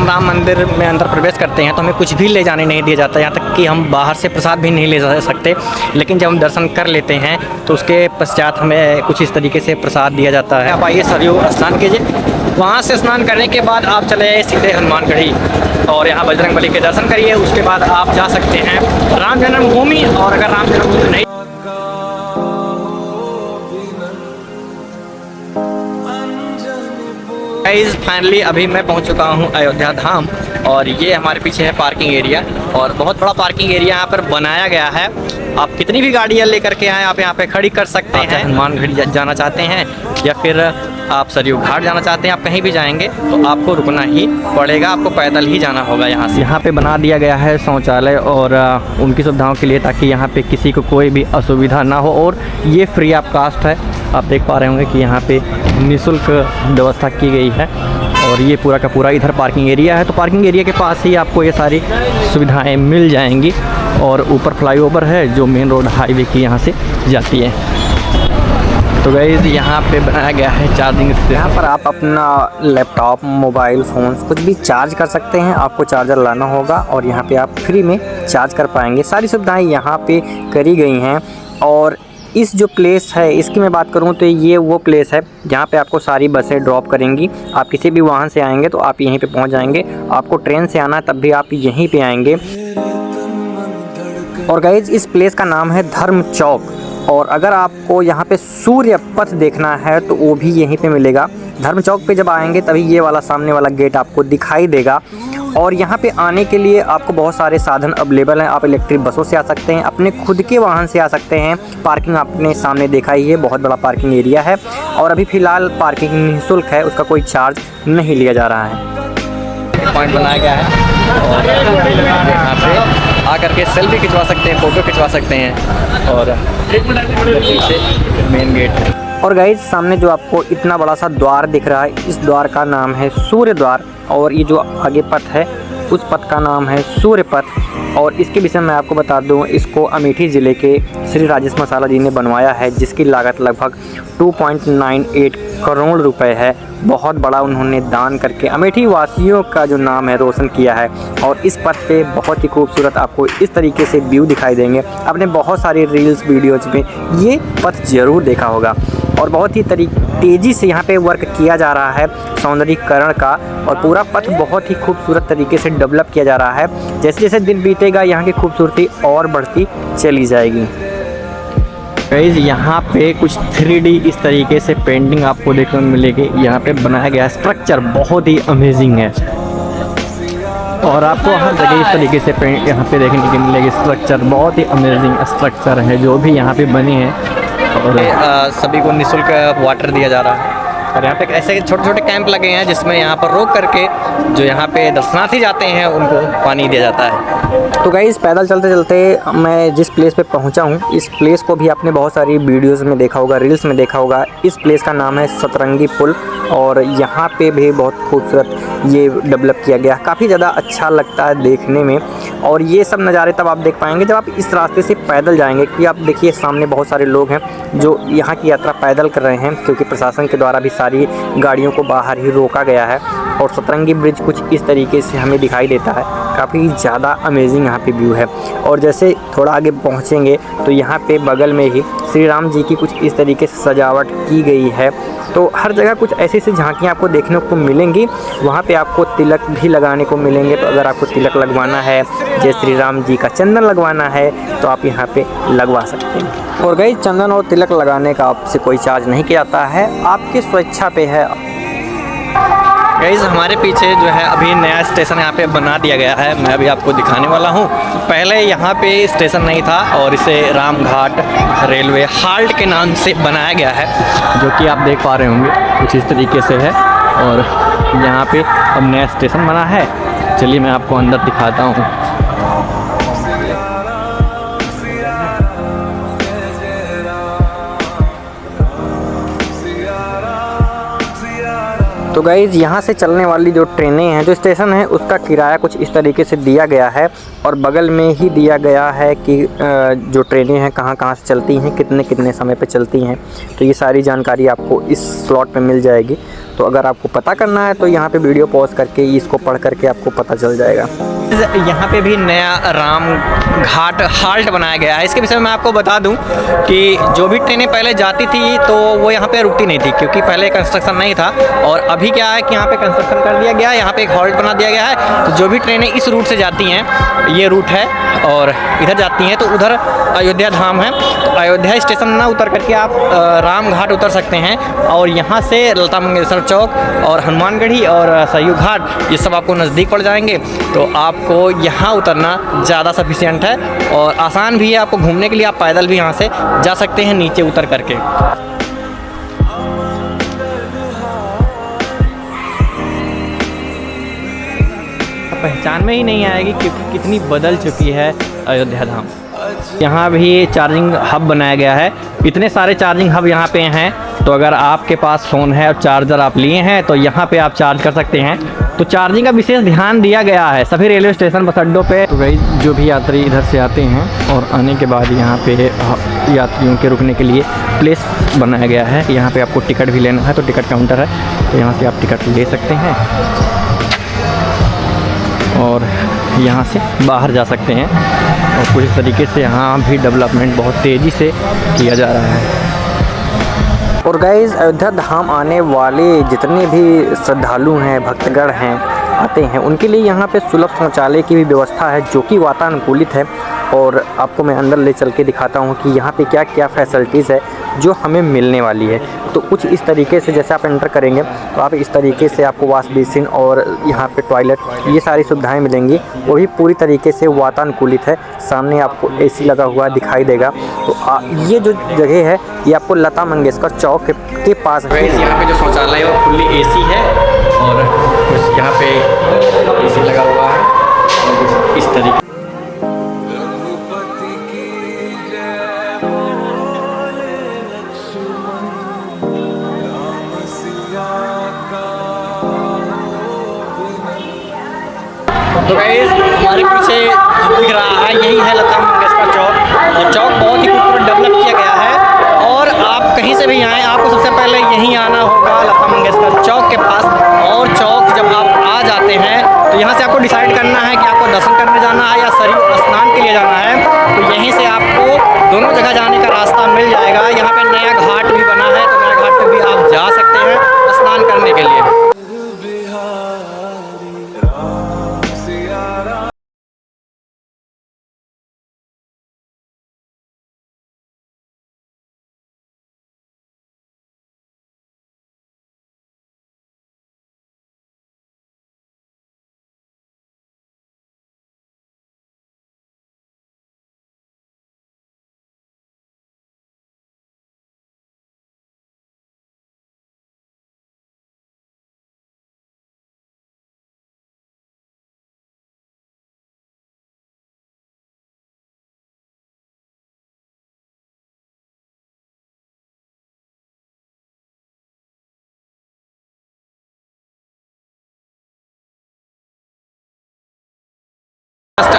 राम मंदिर में अंदर प्रवेश करते हैं तो हमें कुछ भी ले जाने नहीं दिया जाता, यहाँ तक कि हम बाहर से प्रसाद भी नहीं ले जा सकते। लेकिन जब हम दर्शन कर लेते हैं तो उसके पश्चात हमें कुछ इस तरीके से प्रसाद दिया जाता है। आप आइए सरयू स्नान कीजिए, वहाँ से स्नान करने के बाद आप चले जाइए सीधे हनुमानगढ़ी और यहाँ बजरंगबली के दर्शन करिए। उसके बाद आप जा सकते हैं राम जन्मभूमि, और अगर राम जन्मभूमि नहीं गाइस, फाइनली अभी मैं पहुंच चुका हूं अयोध्या धाम और ये हमारे पीछे है पार्किंग एरिया, और बहुत बड़ा पार्किंग एरिया यहाँ पर बनाया गया है। आप कितनी भी गाड़ियाँ लेकर के आए आप यहाँ पे खड़ी कर सकते हैं। हनुमानगढ़ी जाना चाहते हैं या फिर आप सरयू घाट जाना चाहते हैं, आप कहीं भी जाएंगे तो आपको रुकना ही पड़ेगा, आपको पैदल ही जाना होगा यहाँ से। यहाँ पे बना दिया गया है शौचालय और उनकी सुविधाओं के लिए, ताकि यहाँ पे किसी को कोई भी असुविधा ना हो। और ये फ्री ऑफ कास्ट है, आप देख पा रहे होंगे कि यहाँ पे निःशुल्क व्यवस्था की गई है। और ये पूरा का पूरा इधर पार्किंग एरिया है, तो पार्किंग एरिया के पास ही आपको ये सारी सुविधाएं मिल जाएंगी। और ऊपर फ्लाईओवर है जो मेन रोड हाईवे की यहाँ से जाती है। तो गाइस, यहाँ पे बनाया गया है चार्जिंग स्टेशन, यहाँ पर आप अपना लैपटॉप, मोबाइल फ़ोन कुछ भी चार्ज कर सकते हैं। आपको चार्जर लाना होगा और यहाँ पे आप फ्री में चार्ज कर पाएंगे। सारी सुविधाएं यहाँ पे करी गई हैं। और इस जो प्लेस है इसकी मैं बात करूं तो ये वो प्लेस है जहाँ पे आपको सारी बसें ड्रॉप करेंगी। आप किसी भी वाहन से आएंगे तो आप यहीं पे पहुँच जाएंगे। आपको ट्रेन से आना है तब भी आप यहीं पे आएंगे। और गाइज, इस प्लेस का नाम है धर्म चौक। और अगर आपको यहाँ पे सूर्य पथ देखना है तो वो भी यहीं पे मिलेगा। धर्म चौक पे जब आएंगे तभी ये वाला सामने वाला गेट आपको दिखाई देगा। और यहाँ पे आने के लिए आपको बहुत सारे साधन अवेलेबल हैं। आप इलेक्ट्रिक बसों से आ सकते हैं, अपने खुद के वाहन से आ सकते हैं। पार्किंग आपने सामने देखा ही है, बहुत बड़ा पार्किंग एरिया है। और अभी फ़िलहाल पार्किंग निःशुल्क है, उसका कोई चार्ज नहीं लिया जा रहा है। पॉइंट बनाया गया है और यहाँ पे आकर के सेल्फी खिंचवा सकते हैं, फ़ोटो खिंचवा सकते हैं। और पीछे मेन गेट है। और गाइस, सामने जो आपको इतना बड़ा सा द्वार दिख रहा है, इस द्वार का नाम है सूर्य द्वार। और ये जो आगे पथ है उस पथ का नाम है सूर्य पथ। और इसके विषय में आपको बता दूं, इसको अमेठी ज़िले के श्री राजेश मसाला जी ने बनवाया है, जिसकी लागत लगभग 2.98 करोड़ रुपए है। बहुत बड़ा उन्होंने दान करके अमेठी वासियों का जो नाम है रोशन किया है। और इस पथ पे बहुत ही खूबसूरत आपको इस तरीके से व्यू दिखाई देंगे। आपने बहुत सारी रील्स वीडियोज़ में ये पथ ज़रूर देखा होगा। और बहुत ही तेज़ी से यहाँ पे वर्क किया जा रहा है सौंदर्यीकरण का, और पूरा पथ बहुत ही खूबसूरत तरीके से डेवलप किया जा रहा है। जैसे जैसे दिन बीतेगा यहाँ की खूबसूरती और बढ़ती चली जाएगी। गाइस, यहाँ पे कुछ 3D इस तरीके से पेंटिंग आपको देखने को मिलेगी। यहाँ पे बनाया गया स्ट्रक्चर बहुत ही अमेजिंग है और आपको हर जगह इस तरीके से पेंट यहाँ पे देखने को मिलेगी। स्ट्रक्चर बहुत ही अमेजिंग स्ट्रक्चर है जो भी यहाँ पे बने हैं। और सभी को निःशुल्क वाटर दिया जा रहा है। और यहाँ पे ऐसे छोटे छोटे कैंप लगे हैं जिसमें यहाँ पर रोक करके जो यहाँ पे दर्शनार्थी जाते हैं उनको पानी दिया जाता है। तो गाइस, पैदल चलते चलते मैं जिस प्लेस पे पहुँचा हूँ, इस प्लेस को भी आपने बहुत सारी वीडियोस में देखा होगा, रील्स में देखा होगा। इस प्लेस का नाम है सतरंगी पुल। और यहाँ पे भी बहुत खूबसूरत ये डेवलप किया गया, काफ़ी ज़्यादा अच्छा लगता है देखने में। और ये सब नज़ारे तब आप देख पाएंगे जब आप इस रास्ते से पैदल जाएंगे। कि आप देखिए सामने बहुत सारे लोग हैं जो यहाँ की यात्रा पैदल कर रहे हैं, क्योंकि प्रशासन के द्वारा भी सारी गाड़ियों को बाहर ही रोका गया है। और सतरंगी ब्रिज कुछ इस तरीके से हमें दिखाई देता है, काफ़ी ज़्यादा अमेजिंग यहाँ पे व्यू है। और जैसे थोड़ा आगे पहुँचेंगे तो यहाँ पे बगल में ही श्री राम जी की कुछ इस तरीके से सजावट की गई है। तो हर जगह कुछ ऐसी ऐसी झांकियाँ आपको देखने को मिलेंगी। वहाँ पे आपको तिलक भी लगाने को मिलेंगे। तो अगर आपको तिलक लगवाना है, जय श्री राम जी का चंदन लगवाना है, तो आप यहाँ पे लगवा सकते हैं। और गाइस, चंदन और तिलक लगाने का आपसे कोई चार्ज नहीं किया जाता है, आपकी स्वेच्छा पे है। गाइस, हमारे पीछे जो है अभी नया स्टेशन यहाँ पे बना दिया गया है, मैं अभी आपको दिखाने वाला हूँ। पहले यहाँ पे स्टेशन नहीं था और इसे रामघाट रेलवे हाल्ट के नाम से बनाया गया है, जो कि आप देख पा रहे होंगे कुछ इस तरीके से है। और यहाँ पे अब नया स्टेशन बना है। चलिए मैं आपको अंदर दिखाता हूँ। तो गाइज़, यहाँ से चलने वाली जो ट्रेनें हैं, जो स्टेशन है, उसका किराया कुछ इस तरीके से दिया गया है। और बगल में ही दिया गया है कि जो ट्रेनें हैं कहाँ कहाँ से चलती हैं, कितने कितने समय पे चलती हैं। तो ये सारी जानकारी आपको इस स्लॉट पे मिल जाएगी। तो अगर आपको पता करना है तो यहाँ पे वीडियो पॉज करके इसको पढ़ करके आपको पता चल जाएगा। यहाँ पे भी नया राम घाट हाल्ट बनाया गया है। इसके विषय में मैं आपको बता दूं कि जो भी ट्रेनें पहले जाती थी तो वो यहाँ पे रुकती नहीं थी, क्योंकि पहले कंस्ट्रक्शन नहीं था। और अभी क्या है कि यहाँ पे कंस्ट्रक्शन कर दिया गया है, यहाँ पे एक हॉल्ट बना दिया गया है। तो जो भी ट्रेनें इस रूट से जाती हैं, ये रूट है और इधर जाती हैं, तो उधर अयोध्या धाम है। तो अयोध्या स्टेशन ना उतर करके आप राम घाट उतर सकते हैं, और यहाँ से लता मंगेशकर चौक और हनुमानगढ़ी और सरयू घाट ये सब आपको नज़दीक पड़ जाएंगे। तो आपको यहाँ उतरना ज़्यादा सफिशिएंट है और आसान भी है। आपको घूमने के लिए आप पैदल भी यहाँ से जा सकते हैं नीचे उतर करके। पहचान में ही नहीं आएगी कि कितनी बदल चुकी है अयोध्या धाम। यहाँ भी चार्जिंग हब बनाया गया है। इतने सारे चार्जिंग हब यहाँ पे हैं, तो अगर आपके पास फ़ोन है और चार्जर आप लिए हैं तो यहाँ पे आप चार्ज कर सकते हैं। तो चार्जिंग का विशेष ध्यान दिया गया है सभी रेलवे स्टेशन बस अड्डों पे। तो भाई जो भी यात्री इधर से आते हैं और आने के बाद यहाँ पे यात्रियों के रुकने के लिए प्लेस बनाया गया है। यहाँ पे आपको टिकट भी लेना है तो टिकट काउंटर है, तो यहाँ से आप टिकट ले सकते हैं और यहाँ से बाहर जा सकते हैं। और पूरी तरीके से यहाँ भी डेवलपमेंट बहुत तेज़ी से किया जा रहा है। और गाइस, अयोध्या धाम आने वाले जितने भी श्रद्धालु हैं, भक्तगण हैं, आते हैं, उनके लिए यहाँ पे सुलभ शौचालय की भी व्यवस्था है, जो कि वातानुकूलित है। और आपको मैं अंदर ले चल के दिखाता हूँ कि यहाँ पे क्या क्या फैसिलिटीज़ है जो हमें मिलने वाली है। तो कुछ इस तरीके से जैसे आप एंटर करेंगे तो आप इस तरीके से आपको वॉश बेसिन और यहाँ पे टॉयलेट, ये सारी सुविधाएं मिलेंगी। वो भी पूरी तरीके से वातानुकूलित है। सामने आपको एसी लगा हुआ दिखाई देगा। तो ये जो जगह है ये आपको लता मंगेशकर चौक के पास है। यहाँ पे जो शौचालय है वो फुल्ली एसी है और कुछ यहाँ पे एसी लगा हुआ है इस तरीके। तो गाइस, हमारे पीछे जो दिख रहा है यही है लता मंगेशकर चौक। और चौक बहुत ही खूबसूरत डेवलप किया गया है। और आप कहीं से भी आएँ, आपको सबसे पहले यहीं आना होगा लता मंगेशकर चौक के पास। और चौक जब आप आ जाते हैं तो यहाँ से आपको डिसाइड करना है कि आपको दर्शन करने जाना है या सरयू स्नान के लिए जाना है। तो यहीं से आपको दोनों जगह जाने का रास्ता मिल जाएगा। यहाँ पर नया घाट भी बना है, तो नया घाट पर भी आप जा सकते हैं स्नान करने के लिए।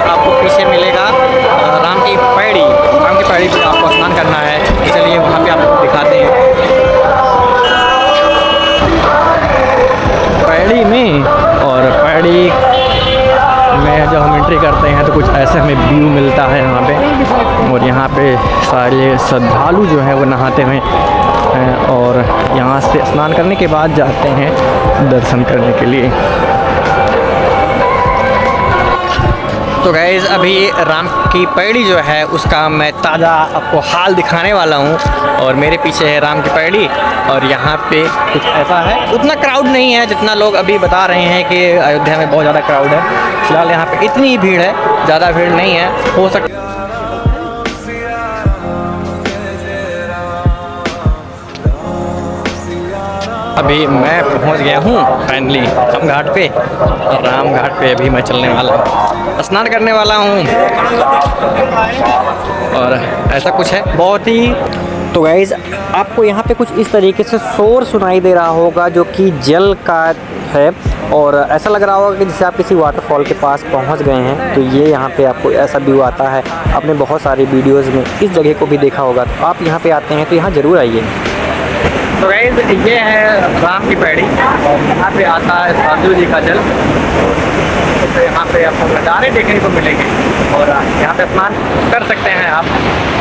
आपको पीछे मिलेगा राम की पैड़ी। राम की पैड़ी पे आपको स्नान करना है। चलिए वहाँ पे आपको दिखाते हैं। पैड़ी में और पैड़ी में जब हम एंट्री करते हैं तो कुछ ऐसे हमें व्यू मिलता है यहाँ पे। और यहाँ पे सारे श्रद्धालु जो हैं वो नहाते हुए और यहाँ से स्नान करने के बाद जाते हैं दर्शन करने के लिए। तो गाइज़, अभी राम की पैड़ी जो है उसका मैं ताज़ा आपको हाल दिखाने वाला हूँ। और मेरे पीछे है राम की पैड़ी और यहाँ पे कुछ ऐसा है। उतना क्राउड नहीं है जितना लोग अभी बता रहे हैं कि अयोध्या में बहुत ज़्यादा क्राउड है। फिलहाल यहाँ पे इतनी ही भीड़ है, ज़्यादा भीड़ नहीं है। हो सकता अभी मैं पहुंच गया हूं फाइनली राम घाट पे। और राम घाट पे अभी मैं चलने वाला हूं, स्नान करने वाला हूं। और ऐसा कुछ है बहुत ही। तो गाइज़, आपको यहाँ पे कुछ इस तरीके से शोर सुनाई दे रहा होगा जो कि जल का है। और ऐसा लग रहा होगा कि जैसे आप किसी वाटरफॉल के पास पहुँच गए हैं। तो ये यहाँ पे आपको ऐसा व्यू आता है। आपने बहुत सारी वीडियोज़ में इस जगह को भी देखा होगा। तो आप यहाँ पे आते हैं तो यहाँ ज़रूर आइए। तो गाइस ये है राम की पैड़ी और यहाँ पे आता है सरयू जी का जल। तो यहाँ पे आपको नज़ारे देखने को मिलेंगे और यहाँ पे स्नान कर सकते हैं आप।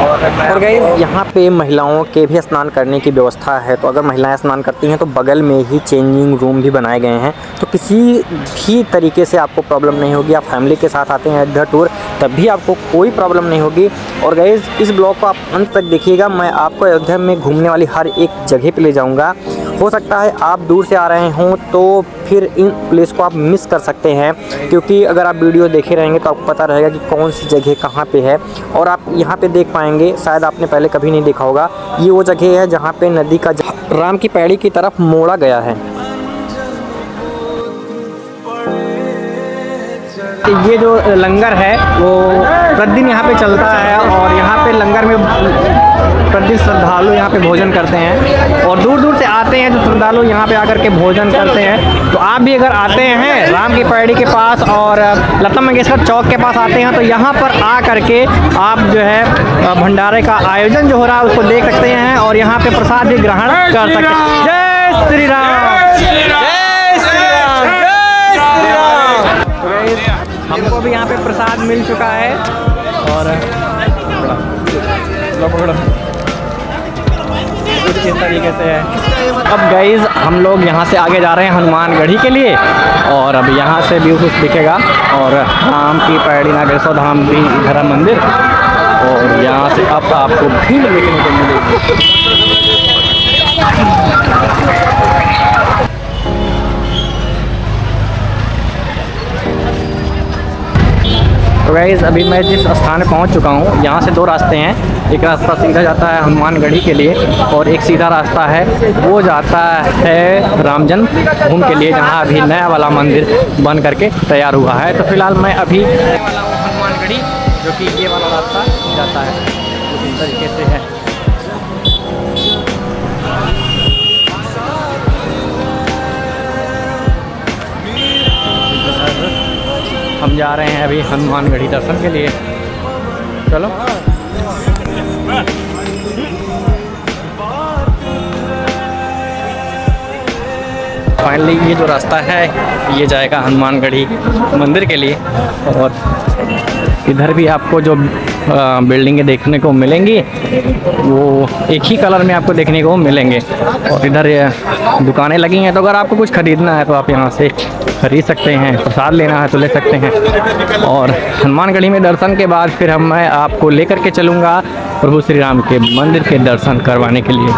और गाइस यहाँ पे महिलाओं के भी स्नान करने की व्यवस्था है। तो अगर महिलाएं स्नान करती हैं तो बगल में ही चेंजिंग रूम भी बनाए गए हैं। तो किसी भी तरीके से आपको प्रॉब्लम नहीं होगी। आप फैमिली के साथ आते हैं अयोध्या टूर तब भी आपको कोई प्रॉब्लम नहीं होगी। और गाइस इस ब्लॉग को आप अंत तक देखिएगा। मैं आपको अयोध्या में घूमने वाली हर एक जगह पे ले जाऊंगा। हो सकता है आप दूर से आ रहे हों तो फिर इन प्लेस को आप मिस कर सकते हैं, क्योंकि अगर आप वीडियो देखे रहेंगे तो आपको पता रहेगा कि कौन सी जगह कहाँ पे है। और आप यहाँ पे देख पाएंगे, शायद आपने पहले कभी नहीं देखा होगा, ये वो जगह है जहाँ पे नदी का राम की पैड़ी की तरफ मोड़ा गया है। ये जो लंगर है वो प्रतिदिन यहाँ पे चलता है और यहाँ पे लंगर में प्रतिदिन श्रद्धालु यहाँ पे भोजन करते हैं और दूर दूर से आते हैं जो श्रद्धालु यहाँ पे आकर के भोजन करते हैं। तो आप भी अगर आते हैं राम की पैड़ी के पास और लता मंगेशकर चौक के पास आते हैं तो यहाँ पर आ करके आप जो है भंडारे का आयोजन जो हो रहा है उसको देख सकते हैं और यहाँ पे प्रसाद भी ग्रहण कर सकते हैं। जय श्री राम, जय श्री राम, जय श्री राम। हमको भी यहाँ पे प्रसाद मिल चुका है और कुछ इस तरीके से है। अब गाइज हम लोग यहाँ से आगे जा रहे हैं हनुमानगढ़ी के लिए और अब यहाँ से व्यू कुछ दिखेगा और राम की पैड़ी नागेश्वर धाम भी इधर है मंदिर और यहाँ से अब आपको भीड़ देखने को मिलेगी। तो गाइस अभी मैं जिस स्थान पे पहुंच चुका हूं यहाँ से दो रास्ते हैं। एक रास्ता सीधा जाता है हनुमानगढ़ी के लिए और एक सीधा रास्ता है वो जाता है रामजन्म भूमि के लिए, जहां अभी नया वाला मंदिर बन करके तैयार हुआ है। तो फिलहाल मैं अभी वाला हूँ हनुमानगढ़ी, जो कि ये वाला रास्ता जाता है इस तरीके से है। हम जा रहे हैं अभी हनुमानगढ़ी दर्शन के लिए। चलो फाइनली ये जो रास्ता है ये जाएगा हनुमानगढ़ी मंदिर के लिए और इधर भी आपको जो बिल्डिंगें देखने को मिलेंगी वो एक ही कलर में आपको देखने को मिलेंगे और इधर दुकानें लगी हैं। तो अगर आपको कुछ ख़रीदना है तो आप यहाँ से खरीद सकते हैं, प्रसाद लेना है तो ले सकते हैं। और हनुमानगढ़ी में दर्शन के बाद फिर मैं आपको लेकर के चलूँगा प्रभु श्री राम के मंदिर के दर्शन करवाने के लिए।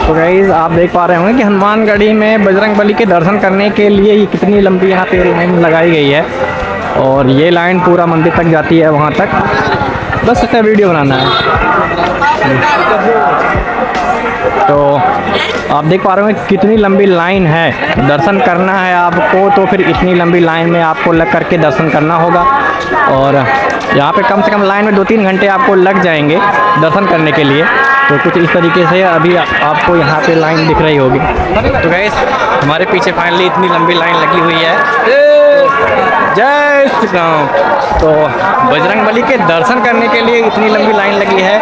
तो गाइस आप देख पा रहे होंगे कि हनुमानगढ़ी में बजरंगबली के दर्शन करने के लिए कितनी लंबी यहाँ पे लाइन लगाई गई है और ये लाइन पूरा मंदिर तक जाती है वहाँ तक। बस ऐसा वीडियो बनाना है। तो आप देख पा रहे हो कितनी लंबी लाइन है। दर्शन करना है आपको तो फिर इतनी लंबी लाइन में आपको लग करके दर्शन करना होगा और यहाँ पे कम से कम लाइन में 2-3 घंटे आपको लग जाएंगे दर्शन करने के लिए। तो कुछ इस तरीके से अभी आपको यहाँ पे लाइन दिख रही होगी। तो गाइस हमारे पीछे फाइनली इतनी लंबी लाइन लगी हुई है। जय श्री राम। तो बजरंगबली के दर्शन करने के लिए इतनी लंबी लाइन लगी है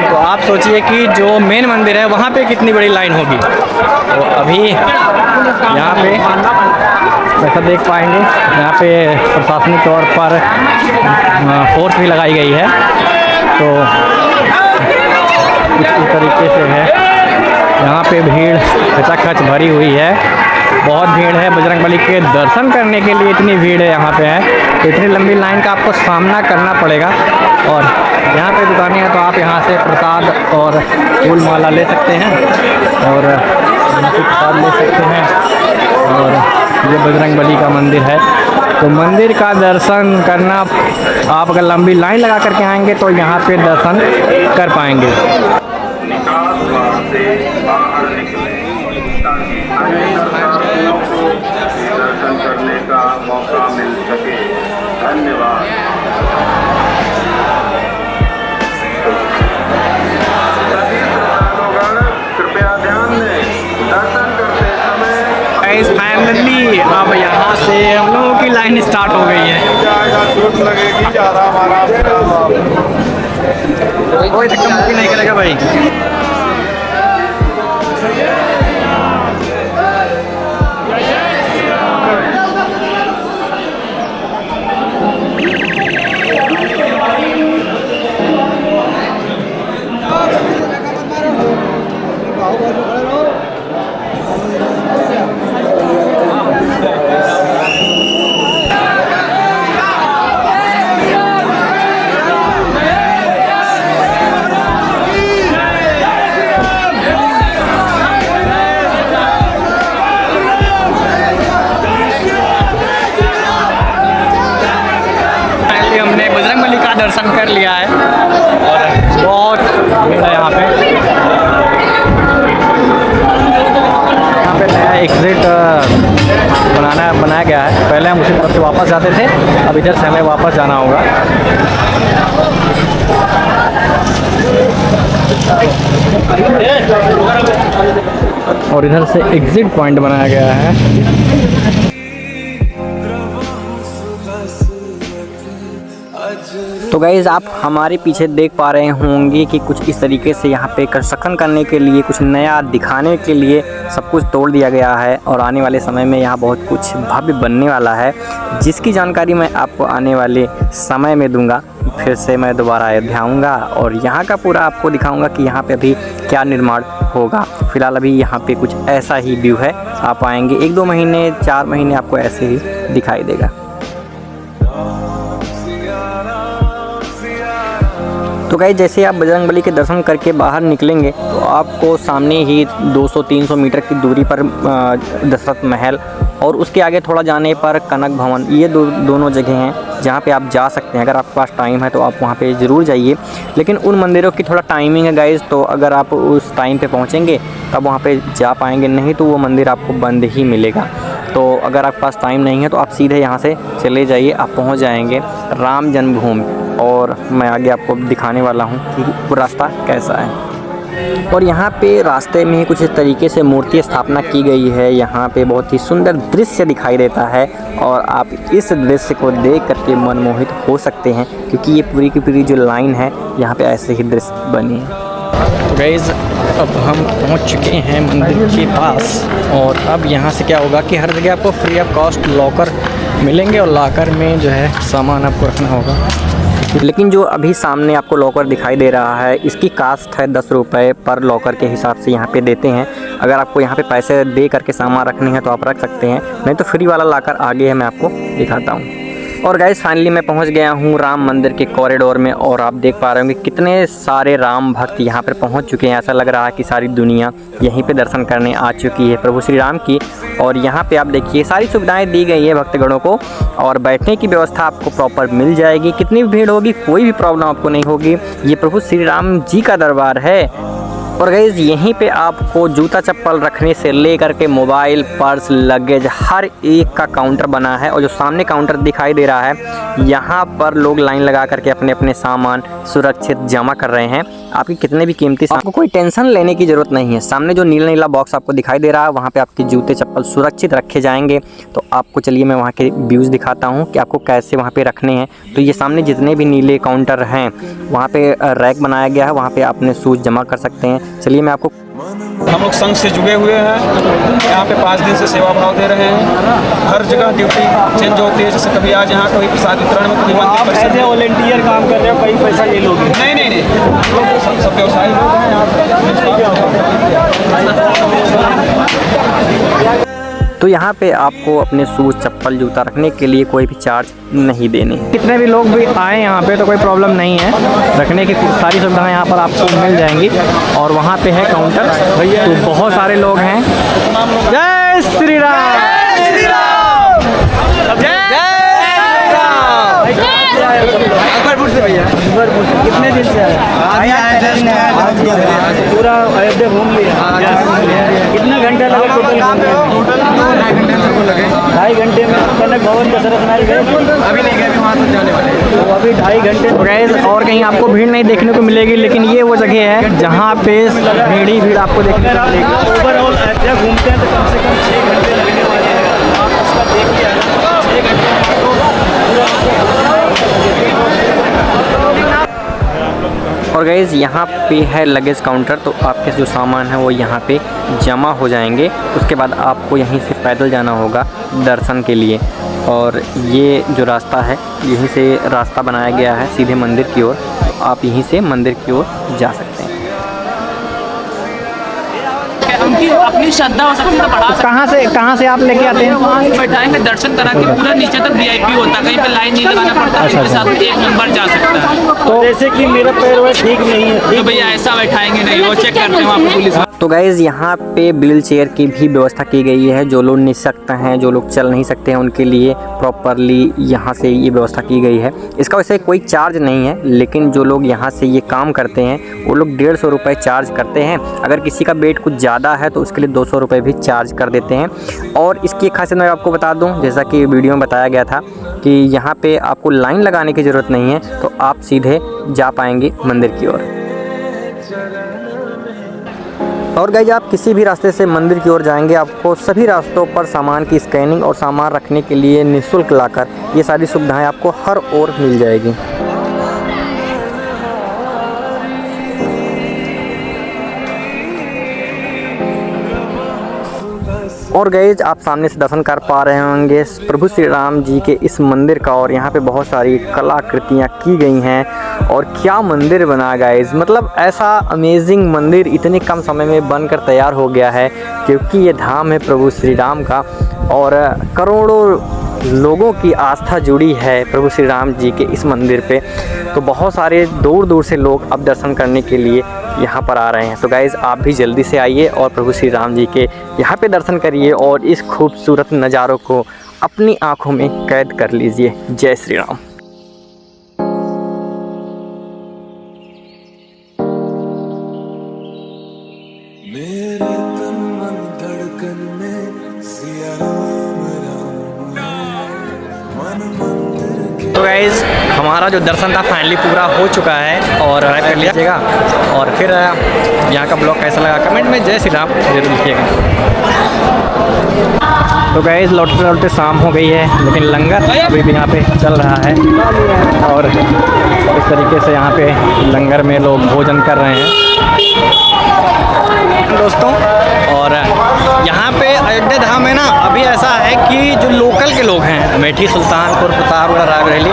तो आप सोचिए कि जो मेन मंदिर है वहाँ पे कितनी बड़ी लाइन होगी। तो अभी यहाँ पे ऐसा देख पाएंगे यहाँ पे प्रशासनिक तौर पर फोर्स भी लगाई गई है। तो कुछ इस तरीके से है, यहाँ पे भीड़ खचाखच भरी हुई है, बहुत भीड़ है। बजरंगबली के दर्शन करने के लिए इतनी भीड़ है यहाँ पे है तो इतनी लंबी लाइन का आपको सामना करना पड़ेगा। और यहाँ पे दुकानें हैं तो आप यहाँ से प्रसाद और फूल माला ले सकते हैं और यहाँ से प्रसाद ले सकते हैं। और ये बजरंगबली का मंदिर है तो मंदिर का दर्शन करना आप अगर लंबी लाइन लगा करके आएंगे तो यहाँ पे दर्शन कर पाएंगे। दर्शन करने का मौका मिल सके। धन्यवाद। कृपया ध्यान दें, दर्शन करते समय फाइनली अब यहाँ से हम लोगों की लाइन स्टार्ट हो गई है। लगेगी ज़्यादा हमारा कोई धक्का मुक्की नहीं करेगा भाई। हमने बजरंगबली का दर्शन कर लिया है और बहुत भीड़ है यहाँ पे। यहाँ पे नया एग्जिट बनाया गया है। पहले हम उसी तरफ से वापस जाते थे, अब इधर से हमें वापस जाना होगा। और इधर से एग्जिट पॉइंट बनाया गया है। तो गाइज़ आप हमारे पीछे देख पा रहे होंगे कि कुछ इस तरीके से यहाँ पे कंस्ट्रक्शन करने के लिए, कुछ नया दिखाने के लिए सब कुछ तोड़ दिया गया है और आने वाले समय में यहाँ बहुत कुछ भव्य बनने वाला है, जिसकी जानकारी मैं आपको आने वाले समय में दूंगा। फिर से मैं दोबारा अयोध्या आऊँगा और यहाँ का पूरा आपको दिखाऊँगा कि यहाँ पे अभी क्या निर्माण होगा। फिलहाल अभी यहाँ पे कुछ ऐसा ही व्यू है। आप आएँगे 1-2 महीने 4 महीने आपको ऐसे ही दिखाई देगा। तो गाइस जैसे आप बजरंगबली के दर्शन करके बाहर निकलेंगे तो आपको सामने ही 200-300 मीटर की दूरी पर दशरथ महल और उसके आगे थोड़ा जाने पर कनक भवन, ये दोनों जगह हैं जहाँ पे आप जा सकते हैं। अगर आपके पास टाइम है तो आप वहाँ पे ज़रूर जाइए। लेकिन उन मंदिरों की थोड़ा टाइमिंग है गाइस, तो अगर आप उस टाइम पे पहुँचेंगे तब वहाँ पे जा पाएंगे, नहीं तो वो मंदिर आपको बंद ही मिलेगा। तो अगर आपके पास टाइम नहीं है तो आप सीधे यहाँ से चले जाइए, आप पहुँच जाएंगे राम जन्मभूमि। और मैं आगे आपको दिखाने वाला हूँ कि वो रास्ता कैसा है। और यहाँ पे रास्ते में कुछ इस तरीके से मूर्ति स्थापना की गई है। यहाँ पे बहुत ही सुंदर दृश्य दिखाई देता है और आप इस दृश्य को देख करके मनमोहित हो सकते हैं, क्योंकि ये पूरी की पूरी जो लाइन है यहाँ पे ऐसे ही दृश्य बनी है। गाइस अब हम पहुँच चुके हैं मंदिर के पास और अब यहाँ से क्या होगा कि हर जगह आपको फ्री ऑफ कॉस्ट लॉकर मिलेंगे और लॉकर में जो है सामान आपको रखना होगा। लेकिन जो अभी सामने आपको लॉकर दिखाई दे रहा है, इसकी कास्ट है 10 रुपये पर लॉकर के हिसाब से यहाँ पे देते हैं। अगर आपको यहाँ पे पैसे दे करके सामान रखने हैं तो आप रख सकते हैं, नहीं तो फ्री वाला लॉकर आगे है, मैं आपको दिखाता हूँ। और गाइस फाइनली मैं पहुँच गया हूँ राम मंदिर के कॉरिडोर में और आप देख पा रहे होंगे कितने सारे राम भक्त यहाँ पर पहुँच चुके हैं। ऐसा लग रहा है कि सारी दुनिया यहीं पे दर्शन करने आ चुकी है प्रभु श्री राम की। और यहाँ पे आप देखिए सारी सुविधाएं दी गई है भक्तगणों को और बैठने की व्यवस्था आपको प्रॉपर मिल जाएगी। कितनी भी भीड़ होगी कोई भी प्रॉब्लम आपको नहीं होगी। ये प्रभु श्री राम जी का दरबार है। और गाइस यहीं पे आपको जूता चप्पल रखने से लेकर के मोबाइल, पर्स, लगेज हर एक का काउंटर बना है। और जो सामने काउंटर दिखाई दे रहा है, यहाँ पर लोग लाइन लगा करके अपने अपने सामान सुरक्षित जमा कर रहे हैं। आपकी कितने भी कीमती, आपको कोई टेंशन लेने की ज़रूरत नहीं है। सामने जो नीला नीला बॉक्स आपको दिखाई दे रहा है, वहाँ पे आपके जूते चप्पल सुरक्षित रखे जाएंगे। तो आपको चलिए मैं वहाँ के व्यूज़ दिखाता हूँ कि आपको कैसे वहाँ पे रखने हैं। तो ये सामने जितने भी नीले काउंटर हैं, वहाँ पे रैक बनाया गया है, वहाँ पे अपने शूज़ जमा कर सकते हैं। चलिए मैं आपको, हम लोग संघ से जुड़े हुए हैं, यहाँ पे 5 दिन से सेवा भाव दे रहे हैं। हर जगह ड्यूटी चेंज होती है, जैसे कभी आज यहाँ कभी प्रसाद वितरण में, कभी मंदिर परिसर में। वॉलंटियर काम कर रहे हो, कई पैसा ले लोगे? नहीं, हम लोग सब व्यवसायी लोग हैं यहाँ पे। तो यहाँ पे आपको अपने शूज़, चप्पल, जूता रखने के लिए कोई भी चार्ज नहीं देने। कितने भी लोग भी आए यहाँ पे तो कोई प्रॉब्लम नहीं है, रखने की सारी सुविधाएं यहाँ पर आपको मिल जाएंगी। और वहाँ पे है काउंटर, तो बहुत सारे लोग हैं। जय श्री राम, जय श्री राम, जय श्री राम। अकबरपुर से भैया, अकबरपुर से कितने दिन से आए? पूरा अयोध्या घूम लिया। कितना घंटा लगा टोटल? 2.5 घंटे में कनक भवन दशरथ महल गए? अभी नहीं गए, वहाँ तक जाने वाले। तो अभी 2.5 घंटे गैस। और कहीं आपको भीड़ नहीं देखने को मिलेगी, लेकिन ये वो जगह है जहाँ पे भीड़ ही भीड़ आपको देखने को मिलेगी। ओवरऑल अयोध्या घूमते हैं तो कम से कम 6 घंटे लगने वाले हैं। आप उसका देखिए 6 घंटे और गाइज़ यहाँ पे है लगेज काउंटर, तो आपके जो सामान है वो यहाँ पे जमा हो जाएंगे। उसके बाद आपको यहीं से पैदल जाना होगा दर्शन के लिए। और ये जो रास्ता है, यहीं से रास्ता बनाया गया है सीधे मंदिर की ओर। आप यहीं से मंदिर की ओर जा सकते हैं। उनकी अपनी श्रद्धा हो सकती है तो बढ़ा सकते कहाँ से आप लेके आते हैं? वहाँ बैठाएंगे, दर्शन करा के पूरा नीचे तक VIP होता है, कहीं पे लाइन नहीं लगाना पड़ता, इनके साथ एक नंबर जा सकता है। तो जैसे कि मेरा पैर वह ठीक नहीं है, तो भैया ऐसा बैठाएंगे नहीं, वो चेक करते हैं वहाँ पे पुलिस। तो गाइज़ यहाँ पे व्हील चेयर की भी व्यवस्था की गई है। जो लोग निःशक्त हैं, जो लोग चल नहीं सकते हैं, उनके लिए प्रॉपरली यहाँ से ये व्यवस्था की गई है। इसका वैसे कोई चार्ज नहीं है, लेकिन जो लोग यहाँ से ये काम करते हैं वो लोग 150 रुपये चार्ज करते हैं। अगर किसी का वेट कुछ ज़्यादा है तो उसके लिए 200 रुपये भी चार्ज कर देते हैं। और इसकी एक खासियत मैं आपको बता दूँ, जैसा कि वीडियो में बताया गया था कि यहाँ पर आपको लाइन लगाने की ज़रूरत नहीं है, तो आप सीधे जा पाएंगे मंदिर की ओर। और गाइस आप किसी भी रास्ते से मंदिर की ओर जाएंगे, आपको सभी रास्तों पर सामान की स्कैनिंग और सामान रखने के लिए निःशुल्क लाकर ये सारी सुविधाएं आपको हर ओर मिल जाएगी। और गाइस आप सामने से दर्शन कर पा रहे होंगे प्रभु श्री राम जी के इस मंदिर का। और यहाँ पे बहुत सारी कलाकृतियाँ की गई हैं। और क्या मंदिर बना गाइस, मतलब ऐसा अमेजिंग मंदिर इतने कम समय में बनकर तैयार हो गया है, क्योंकि ये धाम है प्रभु श्री राम का। और करोड़ों लोगों की आस्था जुड़ी है प्रभु श्री राम जी के इस मंदिर पे। तो बहुत सारे दूर दूर से लोग अब दर्शन करने के लिए यहाँ पर आ रहे हैं। तो गाइज़ आप भी जल्दी से आइए और प्रभु श्री राम जी के यहाँ पे दर्शन करिए और इस खूबसूरत नज़ारों को अपनी आँखों में कैद कर लीजिए। जय श्री राम। मेरे तन मन धड़कन में सिया राम मन मंदिर। तो गाइज़ हमारा जो दर्शन था फाइनली पूरा हो चुका है और लाइक कर लीजिएगा। और फिर यहाँ का ब्लॉग कैसा लगा कमेंट में जय श्री राम जरूर लिखिएगा। तो गाइज़ लौटते लौटते शाम हो गई है, लेकिन लंगर अभी भी यहाँ पे चल रहा है। और इस तरीके से यहाँ पे लंगर में लोग भोजन कर रहे हैं दोस्तों। और यहाँ पे अयोध्या धाम में ना अभी ऐसा है कि जो लोकल के लोग हैं, अमेठी, सुल्तानपुर, प्रतापगढ़, रायबरेली,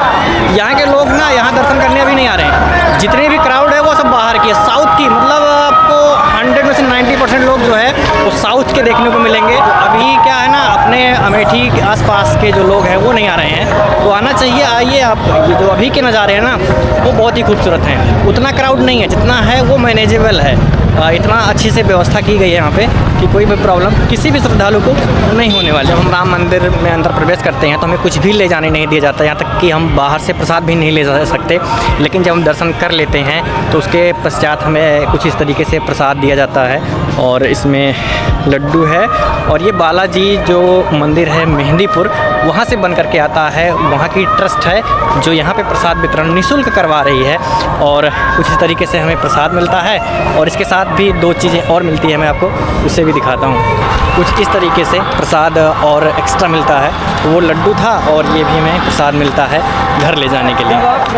यहाँ के लोग ना यहाँ दर्शन करने अभी नहीं आ रहे हैं। जितने भी क्राउड है वो सब बाहर की है, साउथ की। मतलब आपको 100 में से 90% लोग जो है वो साउथ के देखने को मिलेंगे। अभी क्या है ना, अपने अमेठी के आसपास के जो लोग हैं वो नहीं आ रहे हैं। तो आना चाहिए, आइए आप। ये जो अभी के नज़ारे हैं ना वो बहुत ही खूबसूरत हैं। उतना क्राउड नहीं है, जितना है वो मैनेजेबल है। इतना अच्छी से व्यवस्था की गई है यहाँ पे कि कोई भी प्रॉब्लम किसी भी श्रद्धालु को नहीं होने वाली। जब हम राम मंदिर में अंदर प्रवेश करते हैं तो हमें कुछ भी ले जाने नहीं दिया जाता, यहाँ तक कि हम बाहर से प्रसाद भी नहीं ले जा सकते। लेकिन जब हम दर्शन कर लेते हैं तो उसके पश्चात हमें कुछ इस तरीके से प्रसाद दिया जाता है। और इसमें लड्डू है। और ये बालाजी जो मंदिर है मेहंदीपुर, वहाँ से बन करके आता है। वहाँ की ट्रस्ट है जो यहाँ पे प्रसाद वितरण निःशुल्क करवा रही है। और कुछ इस तरीके से हमें प्रसाद मिलता है। और इसके साथ भी 2 चीज़ें और मिलती है, मैं आपको उससे भी दिखाता हूँ। कुछ इस तरीके से प्रसाद और एक्स्ट्रा मिलता है, वो लड्डू था और ये भी हमें प्रसाद मिलता है घर ले जाने के लिए।